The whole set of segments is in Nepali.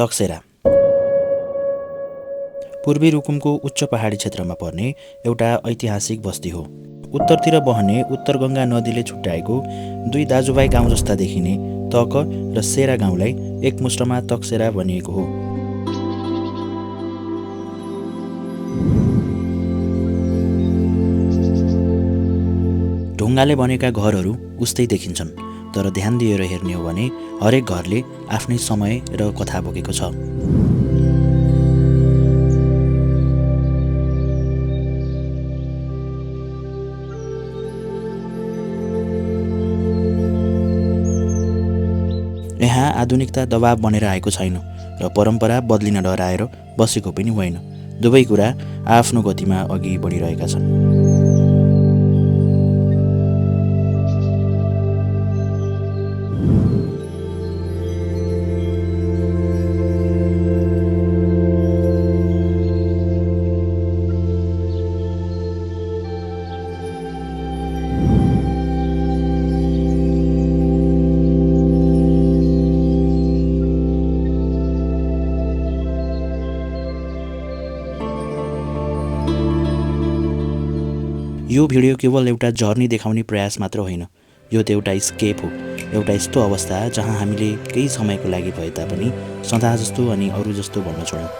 तकसेरा पूर्वी रुकुमको उच्च पहाडी क्षेत्रमा पर्ने एउटा ऐतिहासिक बस्ती हो। उत्तरतिर बहने उत्तर गङ्गा नदीले छुट्याएको दुई दाजुभाइ गाउँ जस्ता देखिने तक र सेरा गाउँलाई एकमुष्टमा तकसेरा भनिएको हो। ढुङ्गाले बनेका घरहरू उस्तै देखिन्छन्, तर ध्यान दिएर हेर्ने हो भने हरेक घरले आफ्नै समय र कथा बोकेको छ। यहाँ आधुनिकता दबाव बनेर आएको छैन र परम्परा बदलिन डराएर बसेको पनि होइन। दुवै कुरा आफ्नो गतिमा अघि बढिरहेका छन्। यो भिडियो केवल एउटा जर्नी देखाउने प्रयास मात्र होइन, यो त एउटा स्केप हो, एउटा यस्तो अवस्था जहाँ हामीले केही समयको लागि भए तापनि सदा जस्तो अनि अरू जस्तो भन्न छोड्यौँ।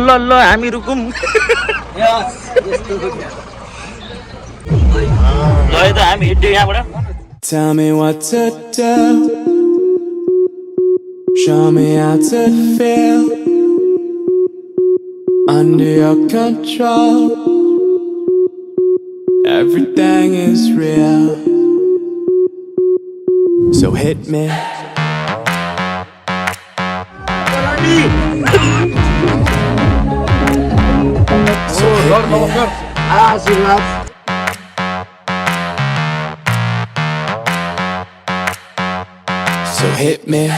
ल हामी रुकुम हामी हिँड्यो यहाँबाट। Tell me what to do, show me how to feel, under your control, everything is real, so hit me. So hit me.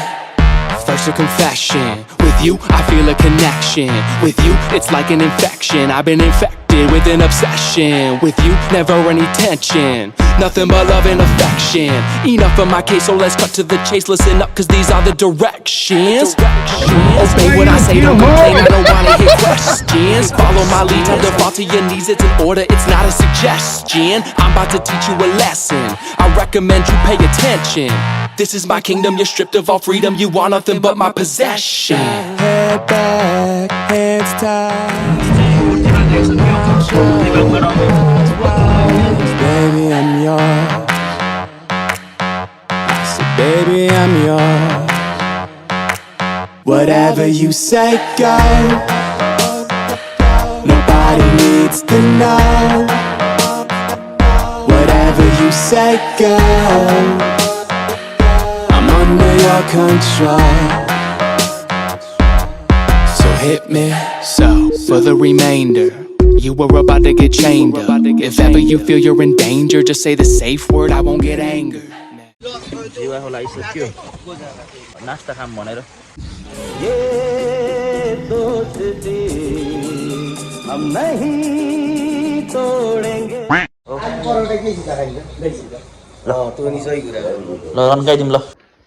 First a confession. With you, I feel a connection. With you, it's like an infection. I've been infected with an obsession. With you, never any tension. Nothing but love and affection. Enough of my case, so let's cut to the chase. Listen up, cause these are the directions. Obey what I say, don't complain, I don't wanna hear questions. Follow my lead, time to fall to your knees. It's an order, it's not a suggestion. I'm about to teach you a lesson. I recommend you pay attention. This is my kingdom, you're stripped of all freedom. You want nothing but my possession. Head back, hands tied. Baby, I'm yours. I said, baby, I'm yours. Whatever you say, go. Nobody needs to know. Whatever you say, go. I'm under your control. So hit me. So, for the remainder, you were about to get chained up. If ever you feel you're in danger, just say the safe word, I won't get angered. नास्ता खाम भनेर हम नहीं तोडेंगे। ल रन्काइदिउँ ल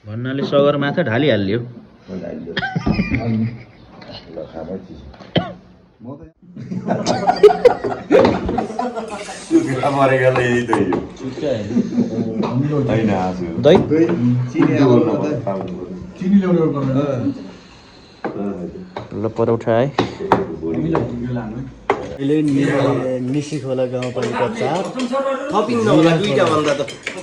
भन्नाले सगर माछा ढालिहाल्यो। ल परौठा है निसी खोला गाउँपालिका 4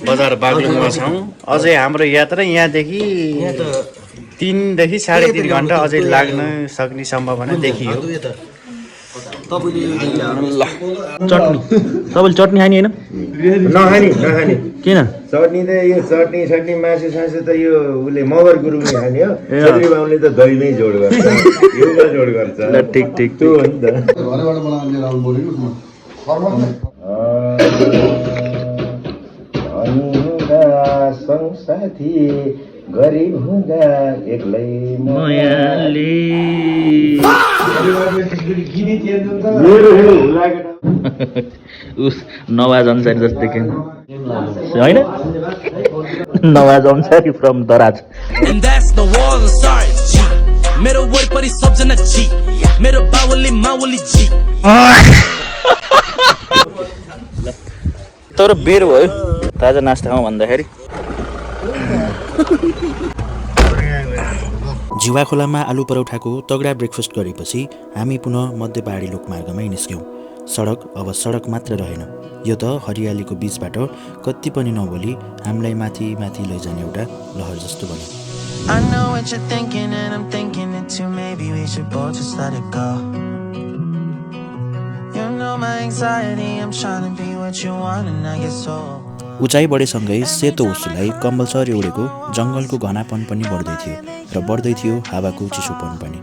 बजार बागलुङमा छौँ। अझै हाम्रो यात्रा यहाँदेखि 3 देखि 3.5 घन्टा अझै लाग्न सक्ने सम्भावना देखियो। तपाईँले चटनी तपाईँले चटनी खाने होइन नखाने किन चटनी त यो चटनी मासु सासु त यो उसले मगर गुरुङले खाने हो। छेत्री बाहुनले त दहीमै जोड गर्छ, घिउमा जोड गर्छ। ल ठिक ठिक त्यो हो नि त। हुँदा संसाथी गरिब हुँदा एक्लै मायाले उस नवाज अन्सारी जस्तो देखियो होइन नवाज अन्सारी फ्रम दराज And that's the wall of sorry G मेरो वरिपरि सबजना जी मेरो बाउली माउली जी तर बेर भयो ताजा नास्ता खाउँ भन्दाखेरि जिवा खोलामा आलु परोठाको तगडा ब्रेकफास्ट गरेपछि हामी पुनः मध्य पहाडी लोकमार्गमै निस्क्यौँ। सडक अब सडक मात्र रहेन, यो त हरियालीको बीचबाट कति पनि नबोली हामीलाई माथि माथि लैजाने एउटा लहर जस्तो बन्यो। I know what you're thinking and I'm thinking it too. Maybe we should both just let it go. You know my anxiety, I'm trying to be what you want and I get so. उचाइ बढेसँगै सेतो उसुलाई कम्बलसरी उडेको जङ्गलको घनापन पनि बढ्दै थियो र बढ्दै थियो हावाको चिसोपन पनि।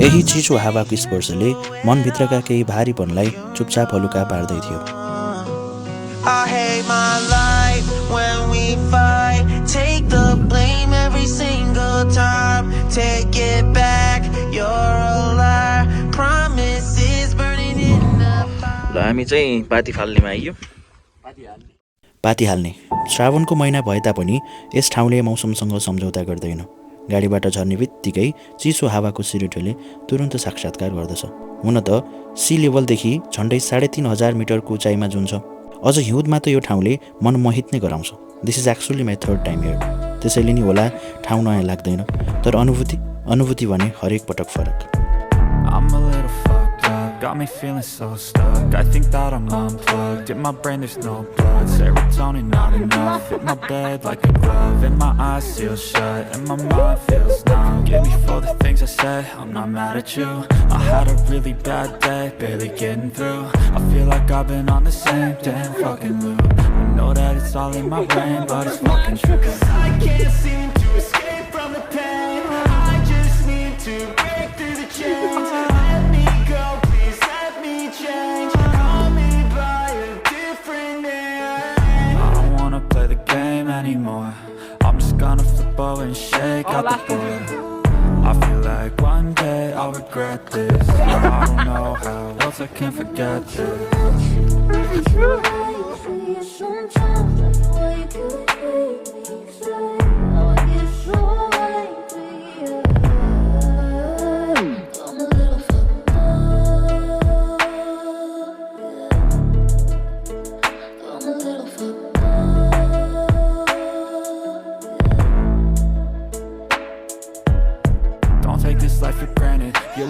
यही चिसो हावाको स्पर्शले मनभित्रका केही भारीपनलाई चुपचाप हलुका पार्दै थियो। I hate my life when we fight. Take the blame every single time. Take it back, you're a liar. Promises burning in the fire. ल हामी चाहिँ पाती फाल्नेमा आइयो। पाती हाल्ने श्रावणको महिना भए तापनि यस ठाउँले मौसमसँग सम्झौता गर्दैन। गाडीबाट झर्ने बित्तिकै चिसो हावाको सिरिटोले तुरुन्त साक्षात्कार गर्दछ। हुन त सी लेभलदेखि झन्डै 3,500 मिटरको उचाइमा जुन छ, अझ हिउँदमा त यो ठाउँले मन मोहित नै गराउँछ। This is actually my 3rd time here. त्यसैले नि होला ठाउँ नयाँ लाग्दैन, तर अनुभूति भने हरेक पटक फरक। I'm a little fucked up, got me feeling so stuck. I think that I'm unplugged, in my brain there's no blood. Serotonin not enough, hit my bed like a glove. And my eyes seal shut, and my mind feels numb. Give me for the things I said, I'm not mad at you. I had a really bad day, barely getting through. I feel like I've been on the same damn fucking loop. I know that it's all in my brain, but it's fucking true. 'Cause I can't seem to escape from the pain. I just need to break through the chains. Let me go, please let me change. Call me by a different name. I don't wanna play the game anymore. I'm just gonna flip over and shake out the board. I feel like one day I'll regret this. I don't know how else I can forget this.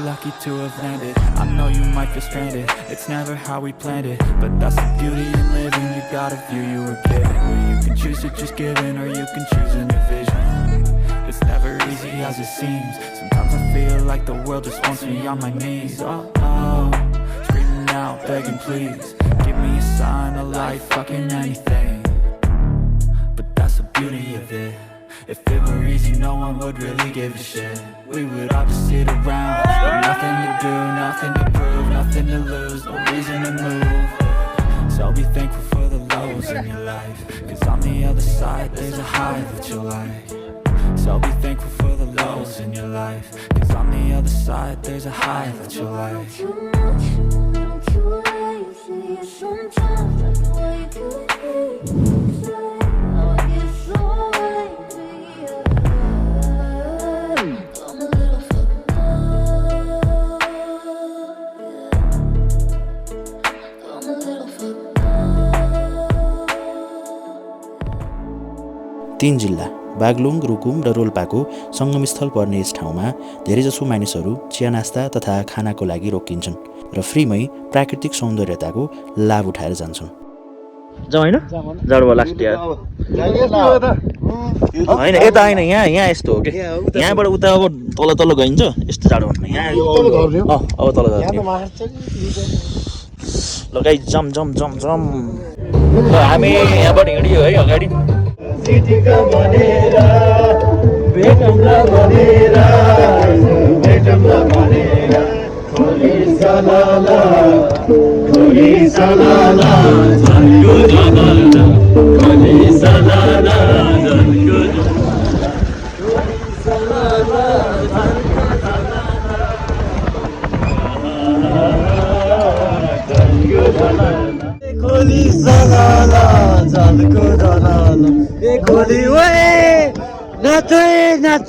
Lucky to have landed. I know you might feel stranded. It's never how we planned it, but that's the beauty in living. You got a view you were given, where you can choose to just give in, or you can choose a new vision. It's never easy as it seems. Sometimes I feel like the world just wants me on my knees. Oh, screaming out, begging please, give me a sign, a light, fucking anything. But that's the beauty of it. If it were easy, no one would really give a shit. We would all just sit around with nothing to do, nothing to prove, nothing to lose, no reason to move. So be thankful for the lows in your life, 'cause on the other side there's a high that you like. So be thankful for the lows in your life, 'cause on the other side there's a high that you like. तीन जिल्ला बागलुङ, रुकुम र रोल्पाको सङ्गमस्थल पर्ने यस ठाउँमा धेरैजसो मानिसहरू चिया नास्ता तथा खानाको लागि रोकिन्छन् र फ्रीमै प्राकृतिक सौन्दर्यताको लाभ उठाएर जान्छन्। जाउँ होइन जाडो भयो लास्ट यार होइन यता होइन यहाँ यस्तो हो कि यहाँबाट उता अब तल तल गइन्छ यस्तो जाडो हुन्न यहाँ अब तल झर्ने ल गाइस जम जम जम जम ल हामी यहाँबाट हिँडियो है अगाडि खोली सलाला झल्को झलाला ए खोली ओए नाच नाच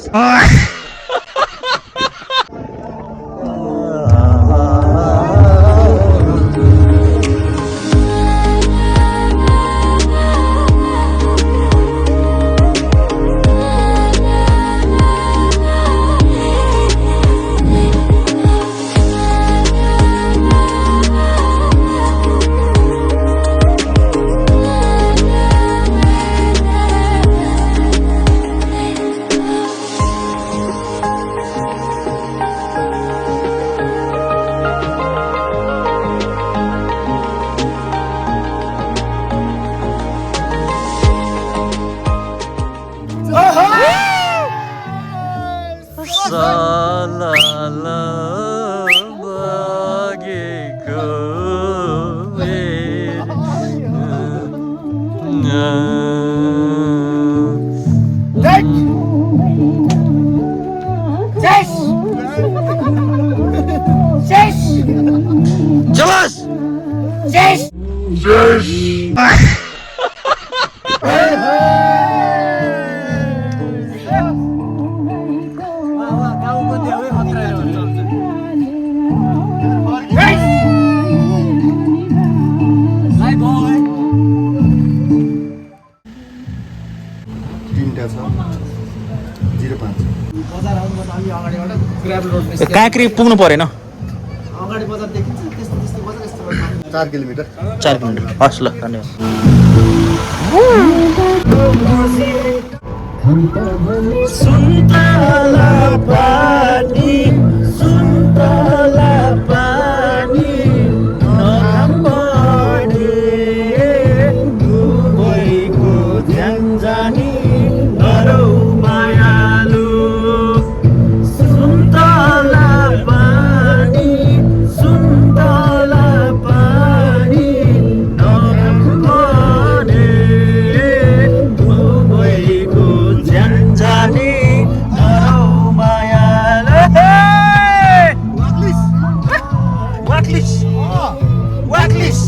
काँक्री पुग्नु परेन 4 किलोमिटर 4 किलोमिटर हस् ल धन्यवाद सुन्तला पानी नराम्बडी दुबईको ध्यान जानी नरौ मायालु सुन्तला पानी नराम्बडी दुबईको ध्यान जानी नरौ मायालु वाक्लिस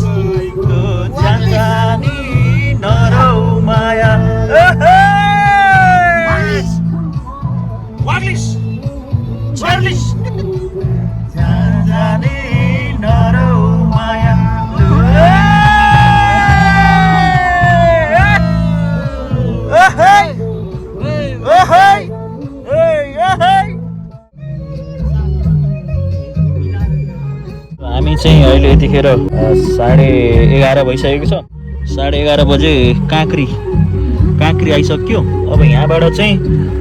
को ध्यान जानी नरौ माया वाक्लिस ध्यान जानी नरौ माया हामी चाहिँ अहिले यतिखेर 11:30 भइसकेको छ 11:30 बजे काँक्री आइसक्यो। अब यहाँबाट चाहिँ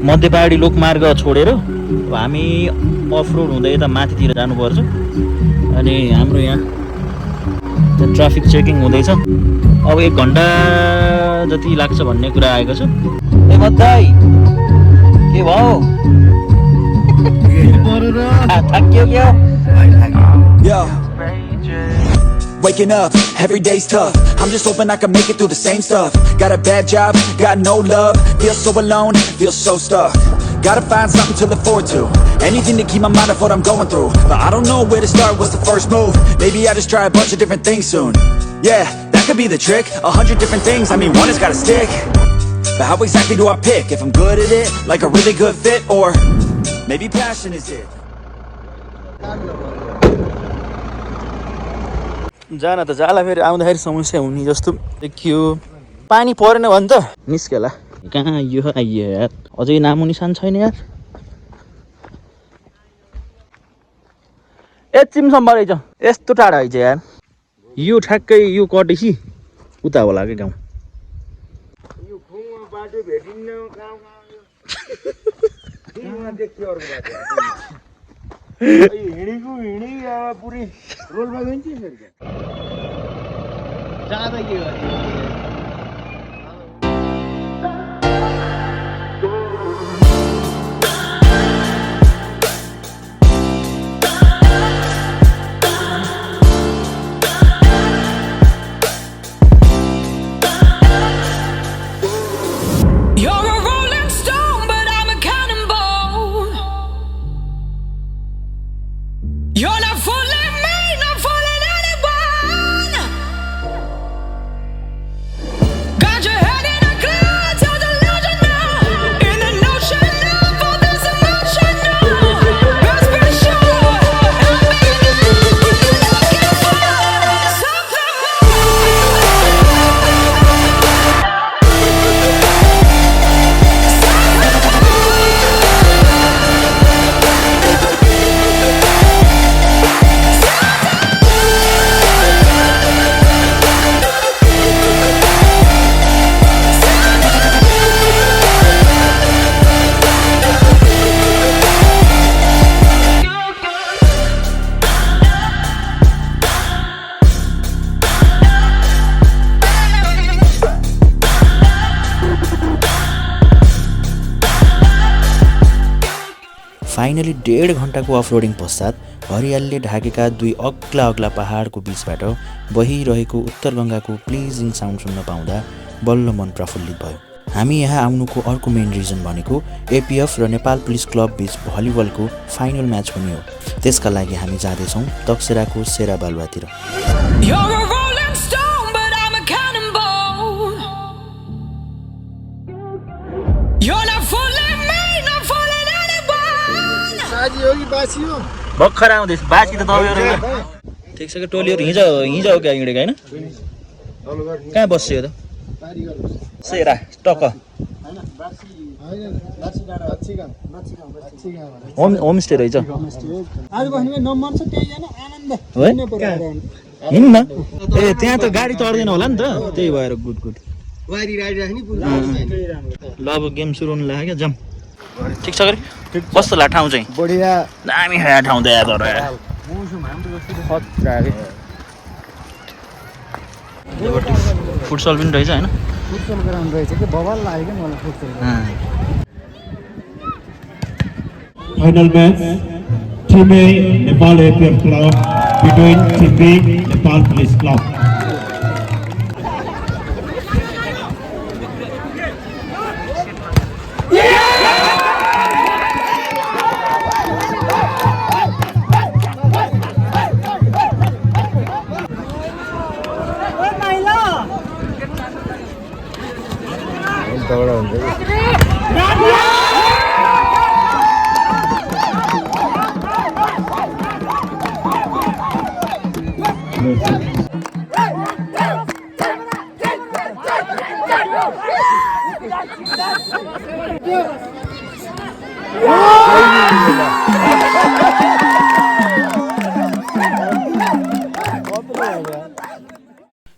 मध्य पहाडी लोकमार्ग छोडेर अब हामी अफ रोड हुँदै यता माथितिर जानुपर्छ अनि हाम्रो यहाँ ट्राफिक चेकिङ हुँदैछ। अब 1 घन्टा जति लाग्छ भन्ने कुरा आएको छ। ए बधाई के भयो थाक्यो क्या Yo, waking up, every day's tough. I'm just hoping I can make it through the same stuff. Got a bad job, got no love. Feel so alone, feel so stuck. Gotta find something to look forward to. Anything to keep my mind off what I'm going through. But I don't know where to start, what's the first move? Maybe I just try a bunch of different things soon. Yeah, that could be the trick. 100 different things, I mean one has gotta stick. But how exactly do I pick? If I'm good at it, like a really good fit, or maybe passion is it? जान त जाला फेरि आउँदाखेरि समस्या हुने जस्तो देखियो। पानी परेन भने त निस्केला कहाँ यो आइयो यार अझै नामो निशान छैन यार चिमसम्म रहेछ यस्तो टाढा रहेछ यार यो ठ्याक्कै यो कटेसी उता होला कि गाउँ यो खुङमा बाटो भेटिन्न कहाँ देखियो अर्को बाटो हिँडेको हिँडी अब पुरै रोल्पा गइन्छ फेरि जाँदा के गर्ने You're a rolling stone, but I'm a cannonball. You're not fooling me, not fooling anyone. Got your head in a cloud, you're delusional. In an ocean of all this emotional. Best be sure, I'm being looking for something finally 1.5 घण्टाको अफरोडिङ पश्चात हरियालीले ढाकेका 2 अग्ला अग्ला पहाडको बीचबाट बहिरहेको उत्तर गङ्गाको प्लिजिङ साउन्ड सुन्न पाउँदा बल्ल मन प्रफुल्लित भयो हामी यहाँ आउनुको अर्को मेन रिजन भनेको एपीएफ र नेपाल पुलिस क्लब बीच भलिबलको फाइनल म्याच हुने हो त्यसका लागि हामी जाँदैछौँ तकसेराको सेरा बालुवातिर You're a rolling stone, but I'm a cannonball. You're not fooling me, not fooling anyone. साजी हो कि बासी हो भर्खर आउँदैछ बासी त दबाएर ठिक छ कि टोलीहरू हिजो हो क्या हिँडेको होइन कहाँ बस्यो त सेरा टक्क होमस्टे रहेछ हिँड्न ए त्यहाँ त गाडी तर्दैन होला नि त त्यही भएर गुड वारी राइड राख्ने ल अब गेम सुरु हुनु लाग्यो जाम ठिक छ गरी कस्तो लाग्यो ठाउँ चाहिँ बढिया दामी खायो ठाउँ त याद फुटसल पनि रहेछ होइन फुटबल ग्राउन्ड रहेछ कि बवाल लाग्यो क्या मलाई football Final match, Team A Nepal APF Club between Team B Nepal Police Club.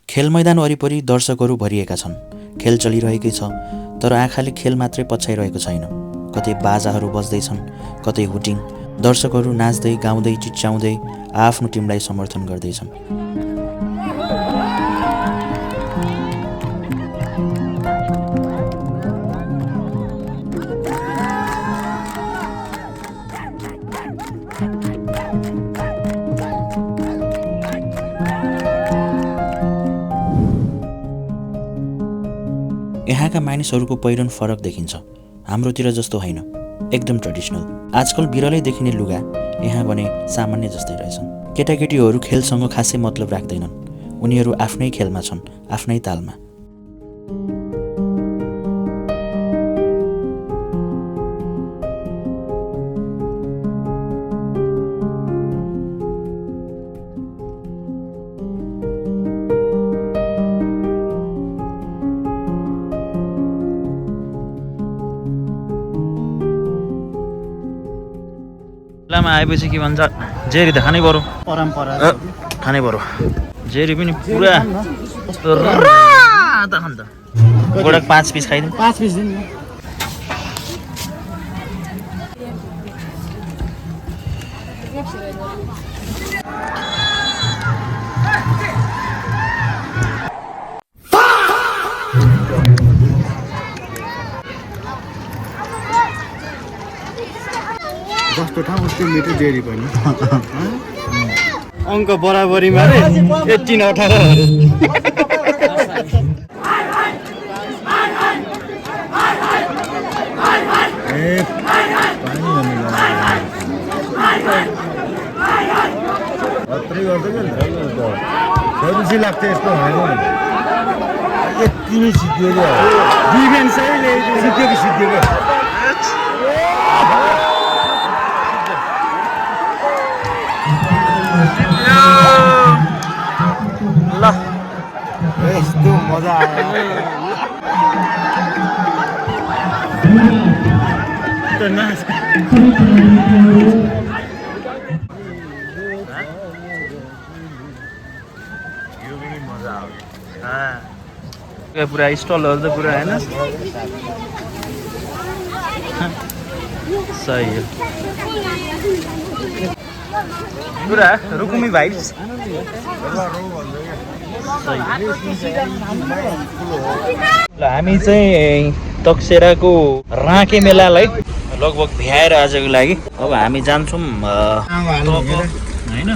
खेल मैदान वरिपरि दर्शकहरू भरिएका छन् खेल चलिरहेकै छ तर आँखाले खेल मात्रै पछ्याइरहेको छैन कतै बाजाहरू बज्दैछन् कतै हुटिङ दर्शकहरू नाच्दै गाउँदै चिच्याउँदै आफ्नो टिमलाई समर्थन गर्दैछन् यहाँका मानिसहरूको पहिरन फरक देखिन्छ हाम्रोतिर जस्तो होइन एकदम ट्रेडिसनल आजकल बिरलै देखिने लुगा यहाँ भने सामान्य जस्तै रहेछन् केटाकेटीहरू खेलसँग खासै मतलब राख्दैनन् उनीहरू आफ्नै खेलमा छन् आफ्नै तालमा ठाउँमा आएपछि के भन्छ जेरी त खानै पर्यो परम्परा खानै पर्यो जेरी पनि पुरा राता खान्छ गोडक 5 पिस खाइदिउँ 5 पिस दिनु जस्तो ठाउँ उस्तो मिठो जेरी पनि अङ्क बराबरीमा रे 18 18 खत्रै गर्दैन नि त खुसी लाग्छ यस्तो होइन यति नै सिद्धियो क्या डिफेन्सै ल्याइदियो सिद्धियो कि सिद्धियो क्या ल यस्तो मजा आयो पुरा स्टलहरू त पुरा होइन सही हो पुरा रुकुमी भाइब्स ल हामी चाहिँ तकसेराको राँके मेलालाई लगभग भ्याएर आजको लागि अब हामी जान्छौँ होइन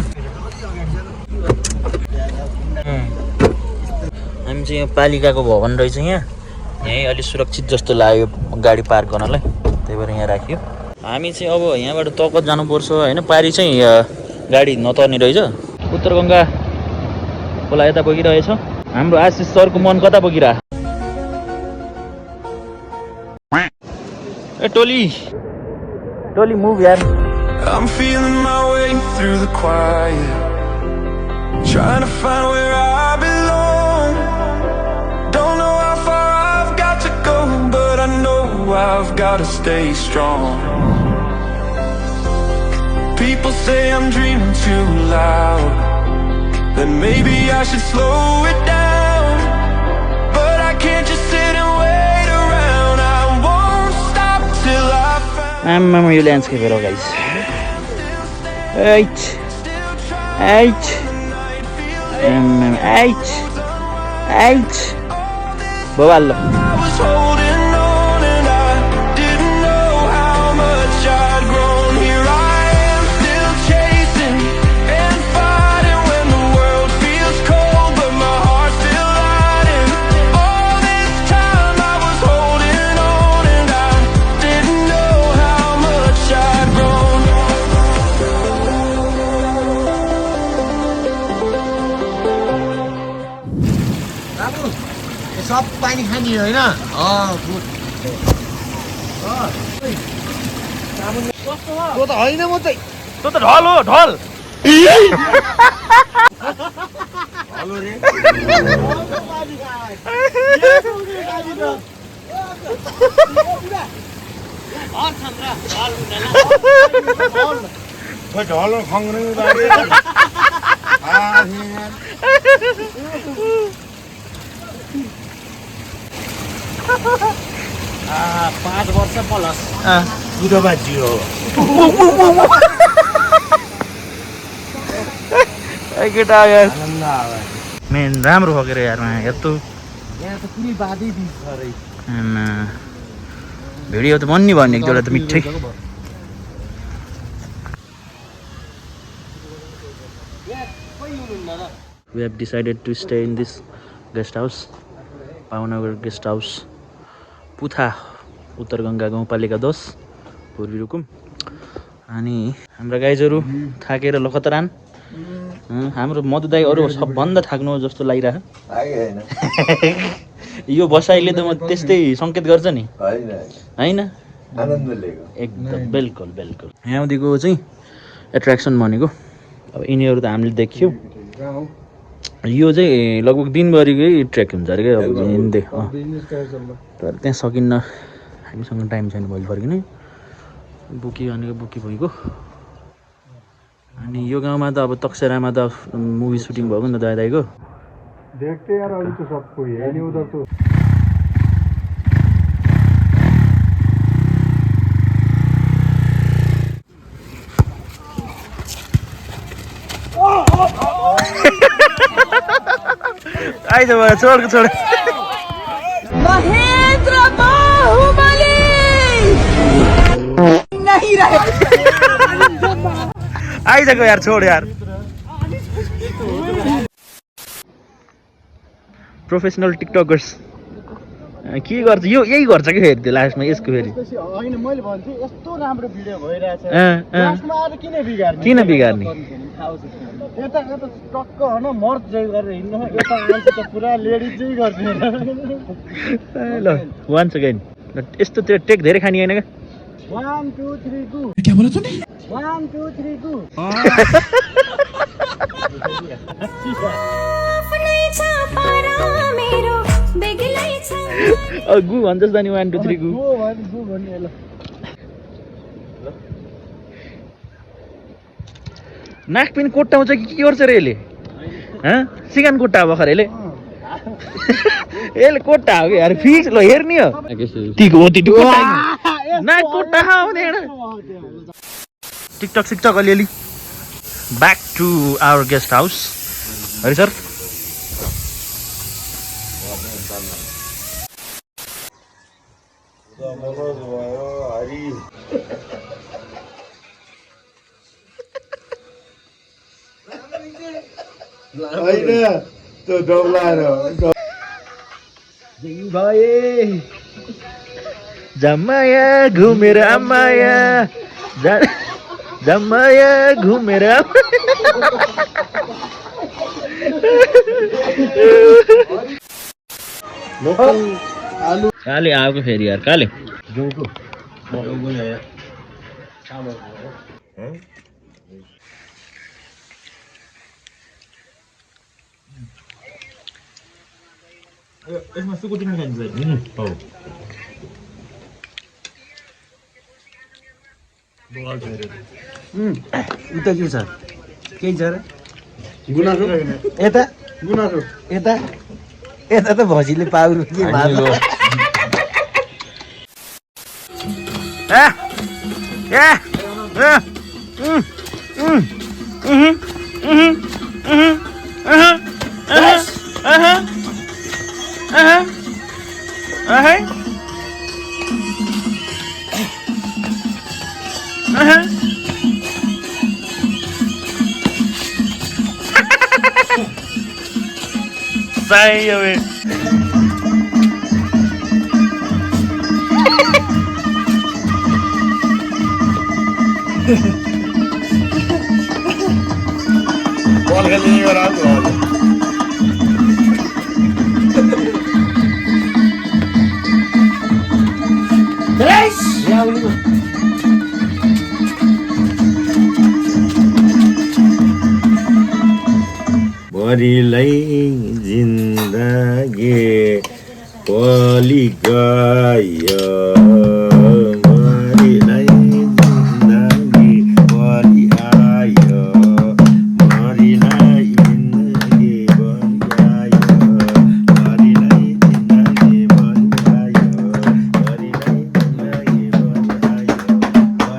हामी चाहिँ यहाँ पालिकाको भवन रहेछ यहीँ अलिक सुरक्षित जस्तो लाग्यो गाडी पार्क गर्नलाई त्यही भएर यहाँ राख्यो हामी चाहिँ अब यहाँबाट तकत जानुपर्छ होइन पारी चाहिँ गाडी नतर्ने रहेछ उत्तर गङ्गा खोला यता बगिरहेछ हाम्रो आशिष सरको मन कता बगिरह ए टोली टोली मुभ यार I'm feeling my way through the quiet, trying to find where I belong. Don't know how far I've got to go, but I know I've got to stay strong. People say I'm dreaming too loud, then maybe I should slow it down. But I can't just sit and wait around. I won't stop till I find. आम्मामा यो ल्यान्डस्केप हेर guys H H H H बवाल I was holding on and I didn't know how much I'd grown. Here I am still chasing and fighting when the world feels cold, but my heart's still lighting. All this time I was holding on and I didn't know how much I'd grown. सब पानी खाने होइन त्यो त होइन म चाहिँ त्यो त ढल हो ढल ढल खङ्ग्रै 5 वर्ष प्लस बुधमा जिरो केटा यार मेन राम्रो हो के रे यार यत्रो यहाँ त पुरै बादै दिन्छ रे भिडियो त मन नि भन्ने एक जोडा त मिठै We have decided to stay in this guest house, Pavanagar guest house, पुथा उत्तर गङ्गा गाउँपालिका 10 पूर्वी रुकुम अनि हाम्रा गाइजहरू थाकेर लखतरान हाम्रो मधु दाइ अरू सबभन्दा थाक्नु जस्तो लागिरह यो बसाइले त म त्यस्तै संकेत गर्छ नि हैन आनन्द लिएको एकदम बिल्कुल बिल्कुल यहाँदेखिको चाहिँ एट्र्याक्सन भनेको अब यिनीहरू त हामीले देख्यौ यो चाहिँ लगभग दिनभरिकै ट्रेक हुन्छ अरे क्या अब हिँड्दै तर त्यहाँ सकिन्न हामीसँग टाइम छैन भोलि फर्किने बुकी भनेको बुकी भइगयो अनि यो गाउँमा त अब तकसेरामा त मुभी सुटिङ भएको नि त दाइको देखते यार अभी तो सबको ही है नहीं उधर तो आइज भयो छोड महेंद्र बाहुबली नहीं रहे आइजको यार छोड यार प्रोफेसनल टिकटकर्स के गर्छ यो यही गर्छ कि फेरि त्यो लास्टमा यसको फेरि होइन मैले भन्छु यस्तो राम्रो भिडियो भइरहेछ लास्टमा आएर किन बिगार्ने यता टक्क होइन मर्द जै गरेर हिँड्नु यता आएछ त पुरा लेडिज जै गर्छ ल वान्स अगेन यस्तो त्यो टेक धेरै खानी होइन क्या 1 2 3 गो 1 2 3 गो गु भन्छस् त नि 1 2 3 गु गो भन्ने ल नाकपिन कोट्टाउँछ कि के गर्छ रे यसले सिगान कोट्टा भर्खर यसले यसले कोट्टा हो कि यार फिक्स ल हेर्ने हो नाक कोट्टा आउँदैन टिकटक सिकटक अलिअलि back to our guest house Hari sir होइन त्यो डौलाएर जमाया घुमेर आमाया जमाया घुमेर काले आएको फेरि यार काले यसमा सुकुटी खान्छ उता के छ केही छ र गुनासो यता गुनासो यता यता त भजीले पाउनु के मार्नु Sai वे बल खेल्ने गराएको मरिलाई जिन्दगी पलि गयो मरिलाई जिन्दगी पलि आयो मरिलाई जिन्दगी पलि आयो मरिलाई जिन्दगी पलि आयो मरिलाई जिन्दगी पलि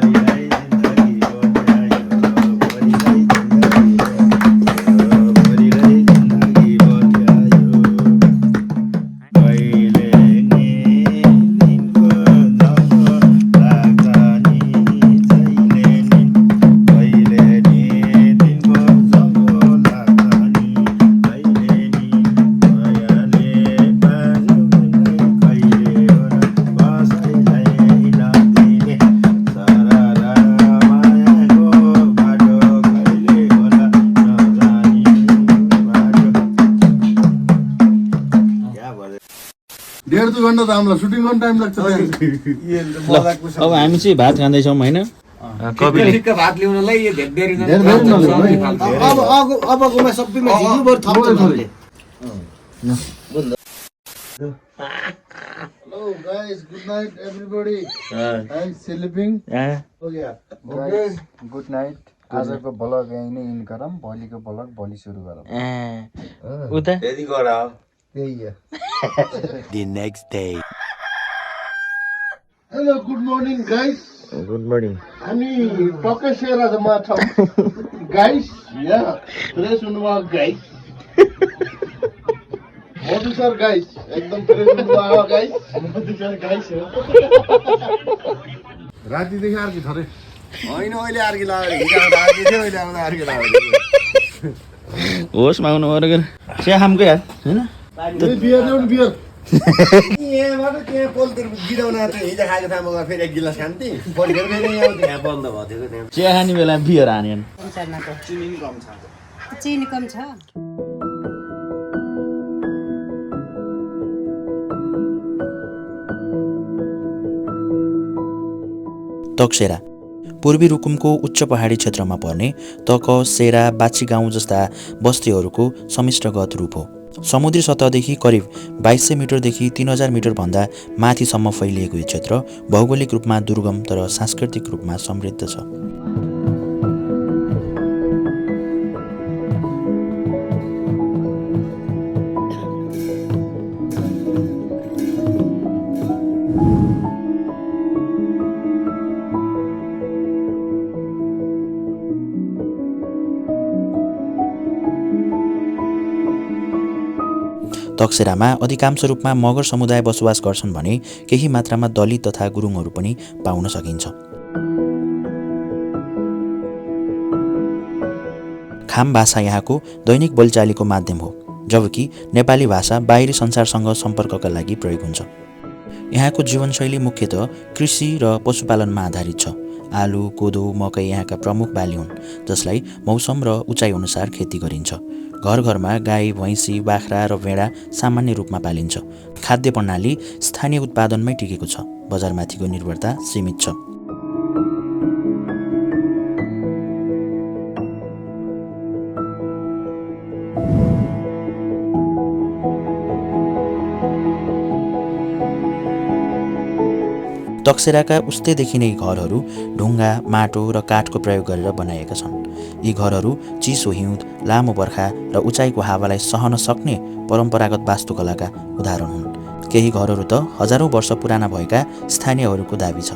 आयो मरिलाई जिन्दगी पलि डेढ़ दो घंटा तो हामीलाई सुटिङ गर्नु टाइम लाग्छ अब हामी चाहिँ भात खाँदैछौँ होइन कविले भात ल्याउनलाई यो धेरै अबकोमा सबैमा झिक्नु बरु थप्छ मैले Hello guys, good night everybody. I'm sleeping. Yeah. Okay, good night. आजको ब्लग यही नै इन गरौँ भोलिको ब्लग भोलि सुरु गरौँ उता त्यति गर त्यही हो The next day. Hello good morning guys good morning हामी टक्कै सेरामा छौँ गाइस यहाँ फ्रेस हुनुभयो गाइस मधु सर गाइस एकदम फ्रेस हुनुभयो गाइस मधु सर गाइस हो रातिदेखि अर्की थरे होइन अहिले अर्की लगाएर हिजो अर्की थियो अहिले आउँदा अर्की लगाएर होसमा आउनु पर्यो चिया खामको यार होइन बियर ल्याउनु बियर यहाँबाट त्यहाँ पोलतिर गिराउन आएको हिजो खाएको ठाउँमा फेरि एक गिलास खान्थे भोलि फेरि यहाँ त्यहाँ बन्द भएको थियो त्यहाँ चिया खाने बेला बियर हाने चिनी कम छ तकसेरा पूर्वी रुकुमको उच्च पहाडी क्षेत्रमा पर्ने तक सेरा बाची गाउँ जस्ता बस्तीहरूको समिष्टगत रूप हो। समुद्री सतहदेखि करिब 2200 मिटरदेखि 3000 मिटरभन्दा माथिसम्म फैलिएको यो क्षेत्र भौगोलिक रूपमा दुर्गम तर सांस्कृतिक रूपमा समृद्ध छ। तकसेरामा अधिकांश रूपमा मगर समुदाय बसोबास गर्छन् भने केही मात्रामा दलित तथा गुरुङहरू पनि पाउन सकिन्छ। खाम भाषा यहाँको दैनिक बोलचालीको माध्यम हो, जबकि नेपाली भाषा बाहिरी संसारसँग सम्पर्कका लागि प्रयोग हुन्छ। यहाँको जीवनशैली मुख्यतः कृषि र पशुपालनमा आधारित छ। आलु, कोदो, मकै यहाँका प्रमुख बाली हुन्, जसलाई मौसम र उचाइ अनुसार खेती गरिन्छ। घर घरमा गाई, भैँसी, बाख्रा र भेडा सामान्य रूपमा पालिन्छ। खाद्य प्रणाली स्थानीय उत्पादनमै टिकेको छ, बजारमाथिको निर्भरता सीमित छ। तकसेराका उस्तैदेखि नै घरहरू ढुङ्गा, माटो र काठको प्रयोग गरेर बनाएका छन्। यी घरहरू चिसो हिउँद, लामो बर्खा र उचाइको हावालाई सहन सक्ने परम्परागत वास्तुकलाका उदाहरण हुन्। केही घरहरू त हजारौँ वर्ष पुराना भएका स्थानीयहरूको दाबी छ।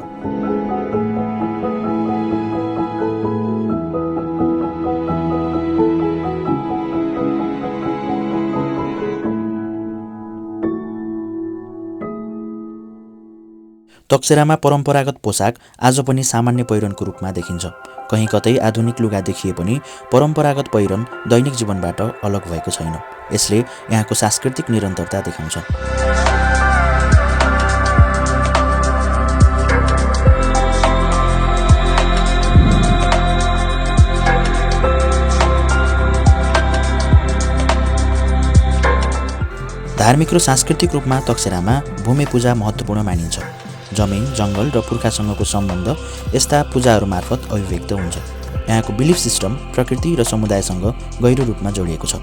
तकसेरामा परम्परागत पोसाक आज पनि सामान्य पहिरनको रूपमा देखिन्छ। कहीँ कतै आधुनिक लुगा देखिए पनि परम्परागत पहिरन दैनिक जीवनबाट अलग भएको छैन। यसले यहाँको सांस्कृतिक निरन्तरता देखाउँछ। धार्मिक र सांस्कृतिक रूपमा तकसेरामा भूमि पूजा महत्त्वपूर्ण मानिन्छ। जमिन, जङ्गल र पुर्खासँगको सम्बन्ध यस्ता पूजाहरू मार्फत अभिव्यक्त हुन्छ। यहाँको बिलिफ सिस्टम प्रकृति र समुदायसँग गहिरो रूपमा जोडिएको छ।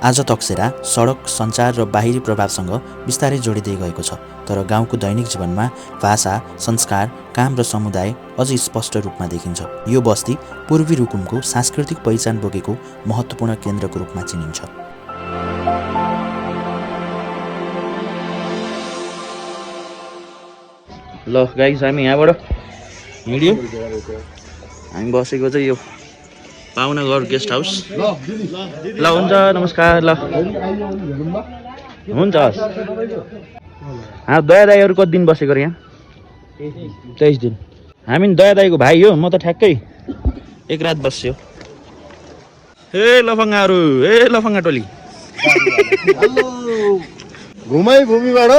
आज तकसेरा सडक, सञ्चार र बाहिरी प्रभावसँग बिस्तारै जोडिँदै गएको छ, तर गाउँको दैनिक जीवनमा भाषा, संस्कार, काम र समुदाय अझै स्पष्ट रूपमा देखिन्छ। यो बस्ती पूर्वी रुकुमको सांस्कृतिक पहिचान बोकेको महत्त्वपूर्ण केन्द्रको रूपमा चिनिन्छ। ल गाइस, हामी यहाँबाट हिँड्यौँ। हामी बसेको चाहिँ यो पाहुना घर गेस्ट हाउस। ल हुन्छ, नमस्कार। ल हुन्छ, हस्। दया दाईहरू कति दिन बसेको यहाँ? 23 दिन। हामी दया दाईको भाइ हो, म त ठ्याक्कै एक रात बस्यो। ए लफङ्गाहरू, ए लफङ्गा टोली। घुमाइ भूमिबाट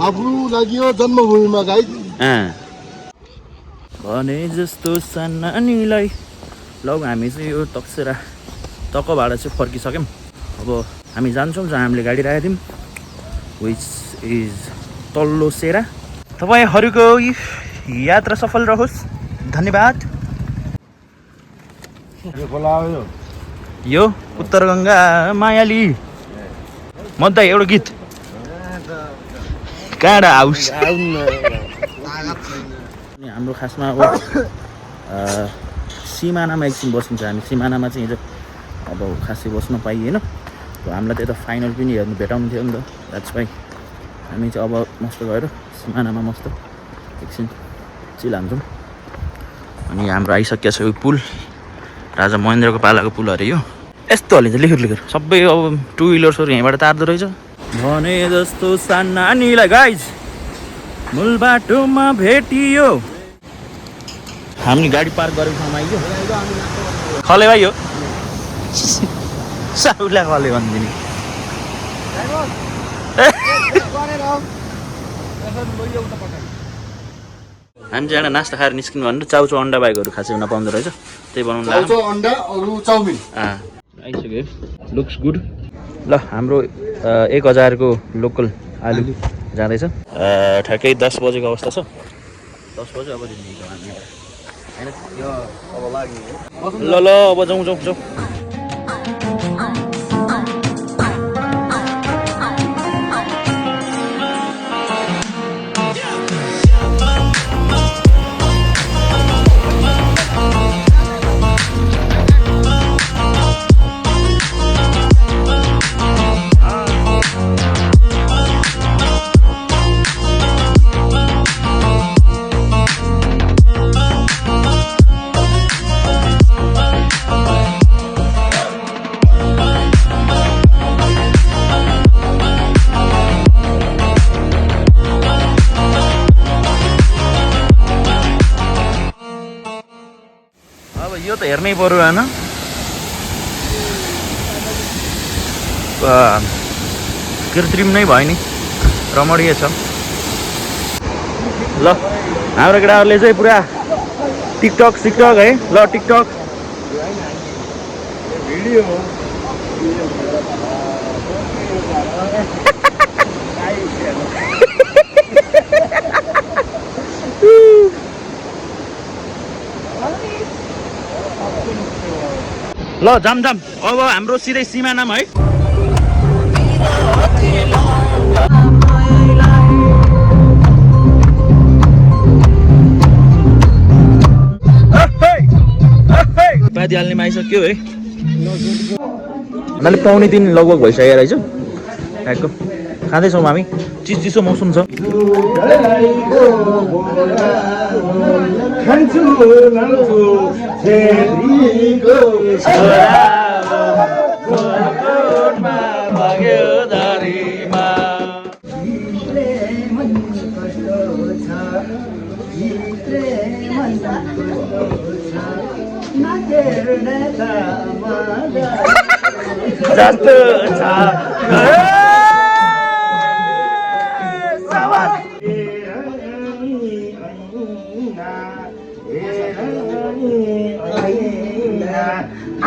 आफ्नो लागि जन्मभूमिमा गाई भने जस्तो सानानीलाई। ल हामी चाहिँ यो तकसेरा तकबाट चाहिँ फर्किसक्यौँ। अब हामी जान्छौँ जहाँ हामीले गाडी राखेको थियौँ, विच इज तल्लो सेरा। तपाईँहरूको यात्रा सफल रहोस्, धन्यवाद। यो उत्तर गङ्गा मायाली मध्य एउटा गीत काँडा हाउस। हाम्रो खासमा अब सिमानामा एकछिन बसिन्छ हामी। सिमानामा चाहिँ हिजो अब खासै बस्न पाइएन, हामीलाई त यता फाइनल पनि हेर्नु भेटाउनु थियो नि त। द्याट्स वाइ हामी चाहिँ अब मस्त गएर सिमानामा मस्त एकछिन चिल हान्छौँ। अनि हाम्रो आइसकेको छ यो पुल, राजा महेन्द्रको पालाको पुल अरे यो। यस्तो हालिन्छ लेखेर सबै अब टु विलर्सहरू यहीँबाट तार्दो रहेछ भने जस्तो सानानीलाई। गाइज मूल बाटोमा भेटियो, हामीले गाडी पार्क गरेको ठाउँमा आइयो। खले भाइ हो साउला खले भनिदिने। हामी चाहिँ एउटा नास्ता खाएर निस्किनु भनेर चाउचाउ अन्डा बाइकहरू खासै नपाउँदो रहेछ, त्यही बनाउनु लाग्यो। अन्डा अरू चाउमिन आइसक्यो, लुक्स गुड। ल हाम्रो 1000को लोकल आलु जाँदैछ। ठ्याक्कै 10 बजेको अवस्था छ। 10 बजे अब होइन। ल अब जाउँ। यो त हेर्नै पर्यो होइन, कृत्रिम नै भयो नि, रमणीय छ। ल हाम्रो केटाहरूले चाहिँ पुरा टिकटक है। ल टिकटक भिडियो ल जाम। अब हाम्रो सिधै सिमानामा है। बाँधी हाल्नेमा आइसक्यो है। उनीहरूले 2:30 लगभग भइसक्यो रहेछ ठ्याक्क। खाँदैछौँ हामी, चिसो मौसम छ। जस्तो छ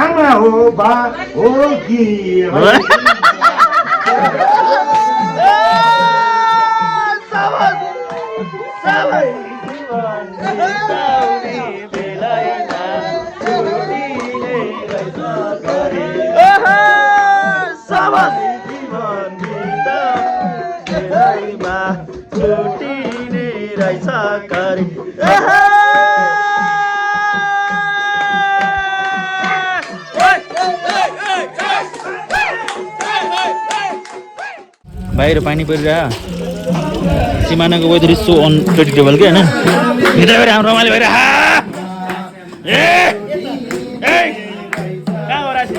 आमा हो बा हो कि बाहिर पानी परिरह। सिमानाको वेदर इज सो अनप्रेडिक्टेबल के होइन। हिँड्दै गएर हाम्रो रमाइलो भइरह। कहाँ हो राजी?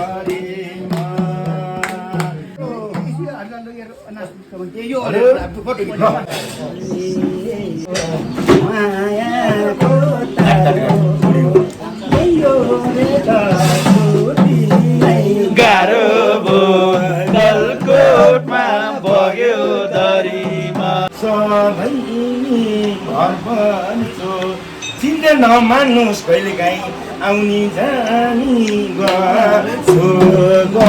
गाह्रो गलकोटमा बग्यो दरीमा सबै घर भन्छु चिन्दै नमान्नुहोस् कहिले काहीँ आउनी जानी गर्छको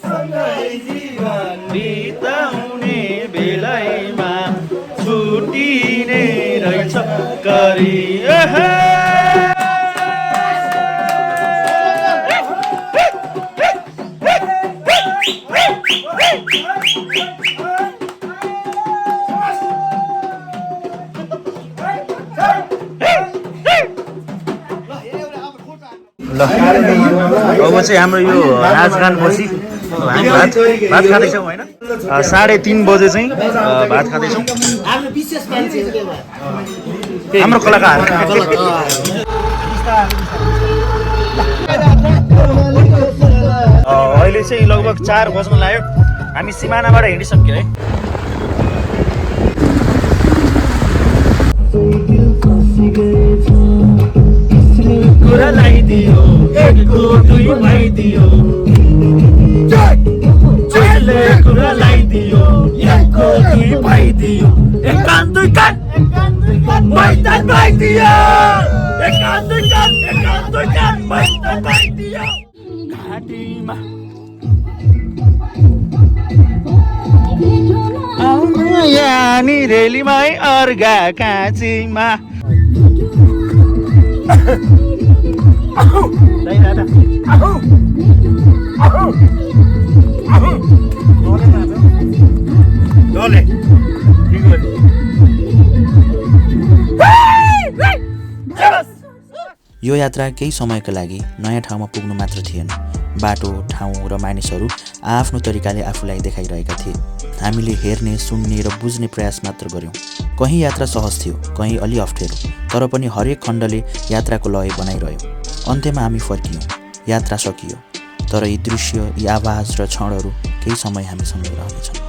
सँगै जीवन बिताउने बेलैमा छुटिने रहेछ करी अब चाहिँ हाम्रो यो नाचगान पछि हामी भात खाँदैछौँ होइन 3:30 बजे चाहिँ भात खाँदैछौँ हाम्रो कलाकार अहिले चाहिँ लगभग 4 बज्न लाग्यो हामी सिमानाबाट हिँडिसक्यो है कुरा लगाइदियो एकको दुई पाइदियो जसले कुरा लगाइदियो एकको दुई पाइदियो एक कान दुई कान मैदान पाइदियो एक कान दुई कान मैदान पाइदियो घाटीमा यानी रेलीमै अर्घा काँचीमा यो यात्रा केही समयका लागि नयाँ ठाउँमा पुग्नु मात्र थिएन बाटो ठाउँ र मानिसहरू आफ्नो तरिकाले आफूलाई देखाइरहेका थिए हामीले हेर्ने सुन्ने र बुझ्ने प्रयास मात्र गर्यौं कहीँ यात्रा सहज थियो कहीँ अलि अप्ठ्यारो तर पनि हरेक खण्डले यात्राको लय बनाइरह्यो अन्त्यमा हामी फर्कियौं यात्रा सकियो तर यी दृश्य यी आवाज र क्षणहरू केही समय हामीसँगै रहनेछन्